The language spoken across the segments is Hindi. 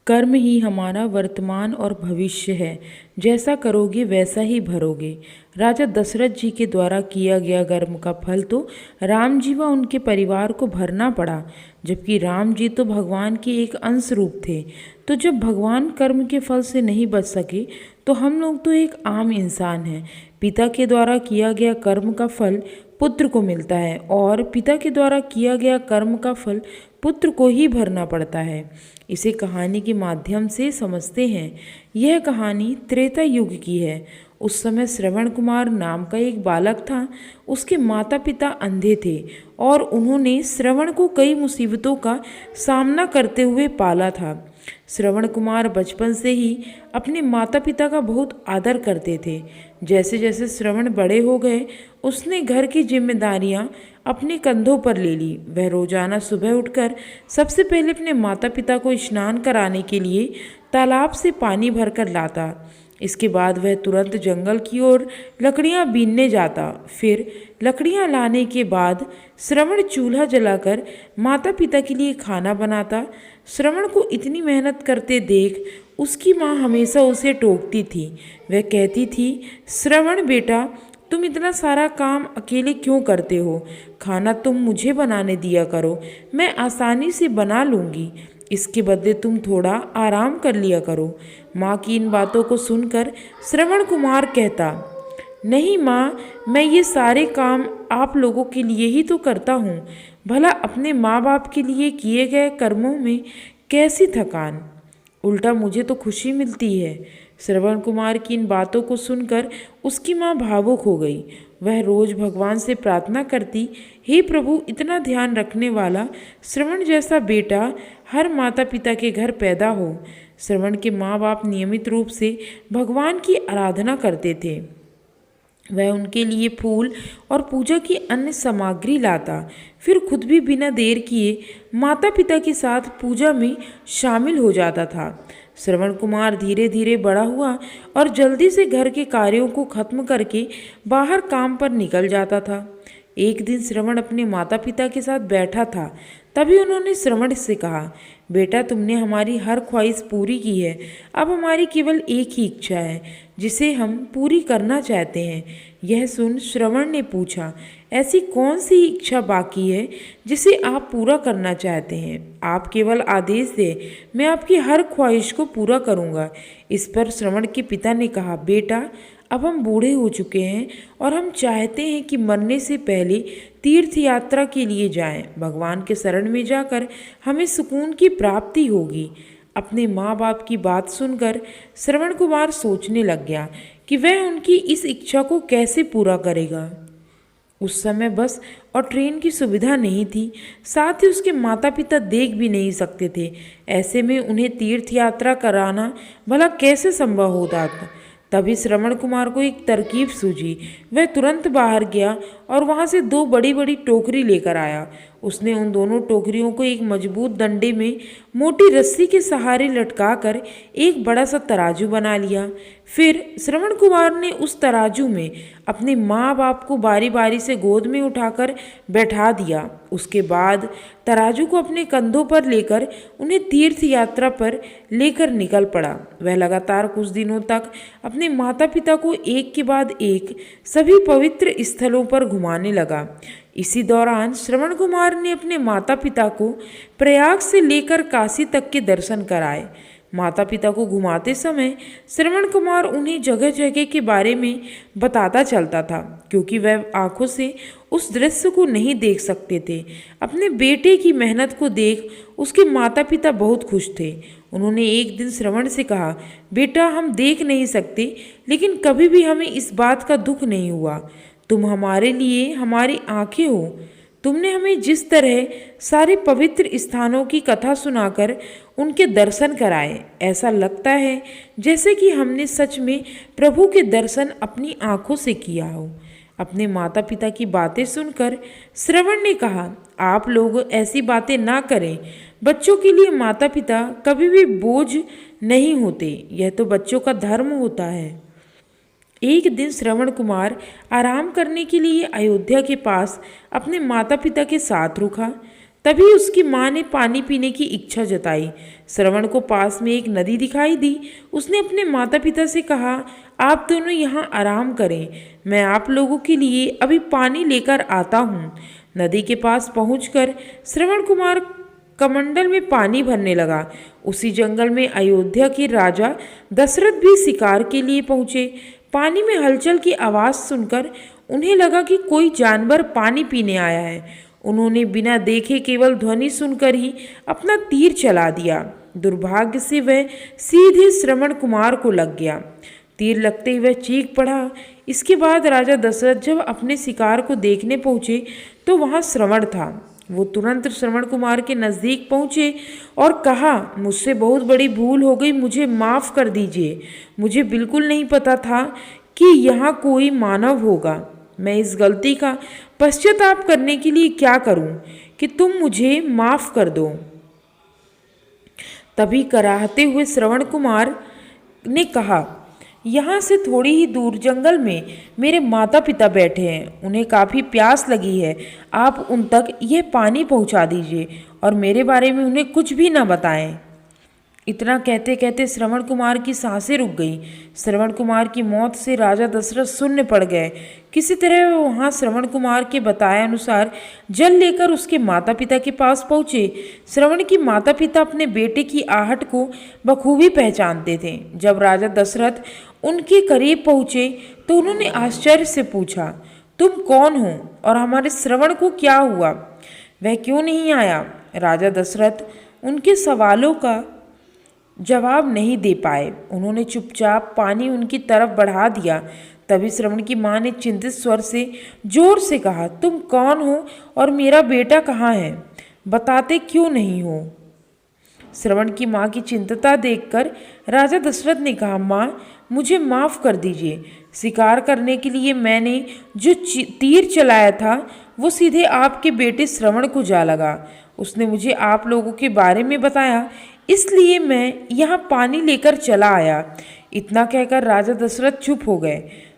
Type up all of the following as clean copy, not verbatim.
कर्म ही हमारा वर्तमान और भविष्य है। जैसा करोगे वैसा ही भरोगे। राजा दशरथ जी के द्वारा किया गया कर्म का फल तो राम जी व उनके परिवार को भरना पड़ा, जबकि राम जी तो भगवान के एक अंश रूप थे। तो जब भगवान कर्म के फल से नहीं बच सके तो हम लोग तो एक आम इंसान हैं। पिता के द्वारा किया गया कर्म का फल पुत्र को मिलता है और पिता के द्वारा किया गया कर्म का फल पुत्र को ही भरना पड़ता है। इसे कहानी के माध्यम से समझते हैं। यह कहानी त्रेता युग की है। उस समय श्रवण कुमार नाम का एक बालक था। उसके माता पिता अंधे थे और उन्होंने श्रवण को कई मुसीबतों का सामना करते हुए पाला था। श्रवण कुमार बचपन से ही अपने माता पिता का बहुत आदर करते थे। जैसे जैसे श्रवण बड़े हो गए, उसने घर की जिम्मेदारियां अपने कंधों पर ले ली। वह रोजाना सुबह उठकर सबसे पहले अपने माता पिता को स्नान कराने के लिए तालाब से पानी भरकर लाता। इसके बाद वह तुरंत जंगल की ओर लकड़ियां बीनने जाता। फिर लकड़ियां लाने के बाद श्रवण चूल्हा जलाकर माता पिता के लिए खाना बनाता। श्रवण को इतनी मेहनत करते देख उसकी माँ हमेशा उसे टोकती थी। वह कहती थी, श्रवण बेटा, तुम इतना सारा काम अकेले क्यों करते हो? खाना तुम मुझे बनाने दिया करो, मैं आसानी से बना लूँगी। इसके बदले तुम थोड़ा आराम कर लिया करो। माँ की इन बातों को सुनकर श्रवण कुमार कहता, नहीं माँ, मैं ये सारे काम आप लोगों के लिए ही तो करता हूँ। भला अपने माँ बाप के लिए किए गए कर्मों में कैसी थकान, उल्टा मुझे तो खुशी मिलती है। श्रवण कुमार की इन बातों को सुनकर उसकी माँ भावुक हो गई। वह रोज भगवान से प्रार्थना करती, हे प्रभु, इतना ध्यान रखने वाला श्रवण जैसा बेटा हर माता पिता के घर पैदा हो। श्रवण के माँ बाप नियमित रूप से भगवान की आराधना करते थे। वह उनके लिए फूल और पूजा की अन्य सामग्री लाता, फिर खुद भी बिना देर किए माता पिता के साथ पूजा में शामिल हो जाता था। श्रवण कुमार धीरे धीरे बड़ा हुआ और जल्दी से घर के कार्यों को खत्म करके बाहर काम पर निकल जाता था। एक दिन श्रवण अपने माता पिता के साथ बैठा था। तभी उन्होंने श्रवण से कहा, बेटा, तुमने हमारी हर ख्वाहिश पूरी की है। अब हमारी केवल एक ही इच्छा है जिसे हम पूरी करना चाहते हैं। यह सुन श्रवण ने पूछा, ऐसी कौन सी इच्छा बाकी है जिसे आप पूरा करना चाहते हैं? आप केवल आदेश दें, मैं आपकी हर ख्वाहिश को पूरा करूंगा। इस पर श्रवण के पिता ने कहा, बेटा, अब हम बूढ़े हो चुके हैं और हम चाहते हैं कि मरने से पहले तीर्थ यात्रा के लिए जाएं। भगवान के शरण में जाकर हमें सुकून की प्राप्ति होगी। अपने माँ बाप की बात सुनकर श्रवण कुमार सोचने लग गया कि वह उनकी इस इच्छा को कैसे पूरा करेगा। उस समय बस और ट्रेन की सुविधा नहीं थी, साथ ही उसके माता पिता देख भी नहीं सकते थे। ऐसे में उन्हें तीर्थ यात्रा कराना भला कैसे संभव होता था। तभी श्रवण कुमार को एक तरकीब सूझी। वह तुरंत बाहर गया और वहां से दो बड़ी बड़ी टोकरी लेकर आया। उसने उन दोनों टोकरियों को एक मजबूत डंडे में मोटी रस्सी के सहारे लटकाकर एक बड़ा सा तराजू बना लिया। फिर श्रवण कुमार ने उस तराजू में अपने माँ बाप को बारी बारी से गोद में उठाकर बैठा दिया। उसके बाद तराजू को अपने कंधों पर लेकर उन्हें तीर्थ यात्रा पर लेकर निकल पड़ा। वह लगातार कुछ दिनों तक अपने माता पिता को एक के बाद एक सभी पवित्र स्थलों पर घुमाने लगा। इसी दौरान श्रवण कुमार ने अपने माता पिता को प्रयाग से लेकर काशी तक के दर्शन कराए। माता पिता को घुमाते समय श्रवण कुमार उन्हें जगह जगह के बारे में बताता चलता था, क्योंकि वह आंखों से उस दृश्य को नहीं देख सकते थे। अपने बेटे की मेहनत को देख उसके माता पिता बहुत खुश थे। उन्होंने एक दिन श्रवण से कहा, बेटा, हम देख नहीं सकते, लेकिन कभी भी हमें इस बात का दुख नहीं हुआ। तुम हमारे लिए हमारी आंखें हो। तुमने हमें जिस तरह सारे पवित्र स्थानों की कथा सुनाकर उनके दर्शन कराए, ऐसा लगता है जैसे कि हमने सच में प्रभु के दर्शन अपनी आंखों से किया हो। अपने माता पिता की बातें सुनकर श्रवण ने कहा, आप लोग ऐसी बातें ना करें। बच्चों के लिए माता पिता कभी भी बोझ नहीं होते, यह तो बच्चों का धर्म होता है। एक दिन श्रवण कुमार आराम करने के लिए अयोध्या के पास अपने माता पिता के साथ रुका। तभी उसकी माँ ने पानी पीने की इच्छा जताई। श्रवण को पास में एक नदी दिखाई दी। उसने अपने माता पिता से कहा, आप दोनों यहाँ आराम करें, मैं आप लोगों के लिए अभी पानी लेकर आता हूँ। नदी के पास पहुंचकर श्रवण कुमार कमंडल में पानी भरने लगा। उसी जंगल में अयोध्या के राजा दशरथ भी शिकार के लिए पहुंचे। पानी में हलचल की आवाज़ सुनकर उन्हें लगा कि कोई जानवर पानी पीने आया है। उन्होंने बिना देखे केवल ध्वनि सुनकर ही अपना तीर चला दिया। दुर्भाग्य से वह सीधे श्रवण कुमार को लग गया। तीर लगते ही वह चीख पड़ा। इसके बाद राजा दशरथ जब अपने शिकार को देखने पहुंचे तो वहां श्रवण था। वो तुरंत श्रवण कुमार के नज़दीक पहुंचे और कहा, मुझसे बहुत बड़ी भूल हो गई, मुझे माफ़ कर दीजिए। मुझे बिल्कुल नहीं पता था कि यहाँ कोई मानव होगा। मैं इस गलती का पश्चाताप करने के लिए क्या करूं कि तुम मुझे माफ़ कर दो। तभी कराहते हुए श्रवण कुमार ने कहा, यहाँ से थोड़ी ही दूर जंगल में मेरे माता पिता बैठे हैं, उन्हें काफ़ी प्यास लगी है। आप उन तक यह पानी पहुँचा दीजिए और मेरे बारे में उन्हें कुछ भी न बताएं। इतना कहते कहते श्रवण कुमार की सांसें रुक गईं। श्रवण कुमार की मौत से राजा दशरथ शून्य पड़ गए। किसी तरह वह वहाँ श्रवण कुमार के बताए अनुसार जल लेकर उसके माता पिता के पास पहुँचे। श्रवण की माता पिता अपने बेटे की आहट को बखूबी पहचानते थे। जब राजा दशरथ उनके करीब पहुँचे तो उन्होंने आश्चर्य से पूछा, तुम कौन हो और हमारे श्रवण को क्या हुआ? वह क्यों नहीं आया? राजा दशरथ उनके सवालों का जवाब नहीं दे पाए। उन्होंने चुपचाप पानी उनकी तरफ बढ़ा दिया। तभी श्रवण की माँ ने चिंतित स्वर से जोर से कहा, तुम कौन हो और मेरा बेटा कहाँ है? बताते क्यों नहीं हो? श्रवण की माँ की चिंतता देखकर राजा दशरथ ने कहा, माँ मुझे माफ़ कर दीजिए। शिकार करने के लिए मैंने जो तीर चलाया था वो सीधे आपके बेटे श्रवण को जा लगा। उसने मुझे आप लोगों के बारे में बताया, इसलिए मैं यहाँ पानी लेकर चला आया। इतना कहकर राजा दशरथ चुप हो गए।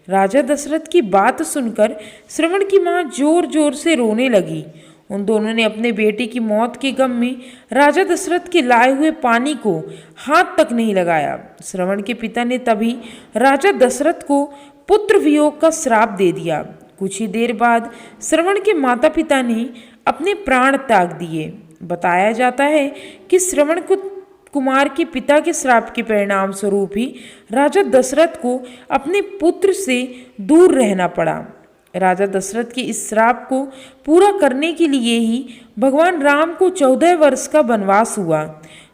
राजा दशरथ की बात सुनकर श्रवण की माँ जोर जोर से रोने लगी। उन दोनों ने अपने बेटे की मौत के गम में राजा दशरथ के लाए हुए पानी को हाथ तक नहीं लगाया। श्रवण के पिता ने तभी राजा दशरथ को पुत्र वियोग का श्राप दे दिया। कुछ ही देर बाद श्रवण के माता पिता ने अपने प्राण त्याग दिए। बताया जाता है कि श्रवण कुमार के पिता के श्राप के परिणाम स्वरूप ही राजा दशरथ को अपने पुत्र से दूर रहना पड़ा। राजा दशरथ के इस श्राप को पूरा करने के लिए ही भगवान राम को 14 वर्ष का वनवास हुआ,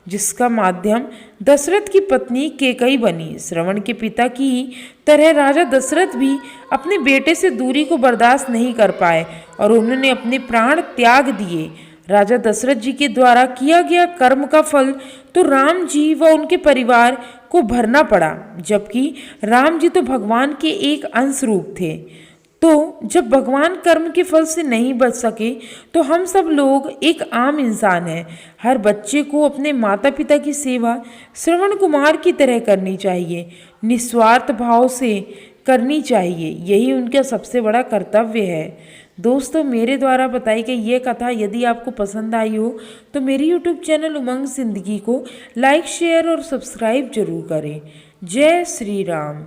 जिसका माध्यम दशरथ की पत्नी कैकेयी बनी। श्रवण के पिता की तरह राजा दशरथ भी अपने बेटे से दूरी को बर्दाश्त नहीं कर पाए और उन्होंने अपने प्राण त्याग दिए। राजा दशरथ जी के द्वारा किया गया कर्म का फल तो राम जी व उनके परिवार को भरना पड़ा, जबकि राम जी तो भगवान के एक अंश रूप थे। तो जब भगवान कर्म के फल से नहीं बच सके तो हम सब लोग एक आम इंसान हैं। हर बच्चे को अपने माता पिता की सेवा श्रवण कुमार की तरह करनी चाहिए, निस्वार्थ भाव से करनी चाहिए। यही उनका सबसे बड़ा कर्तव्य है। दोस्तों, मेरे द्वारा बताई गई ये कथा यदि आपको पसंद आई हो तो मेरी यूट्यूब चैनल उमंग जिंदगी को लाइक, शेयर और सब्सक्राइब जरूर करें। जय श्री राम।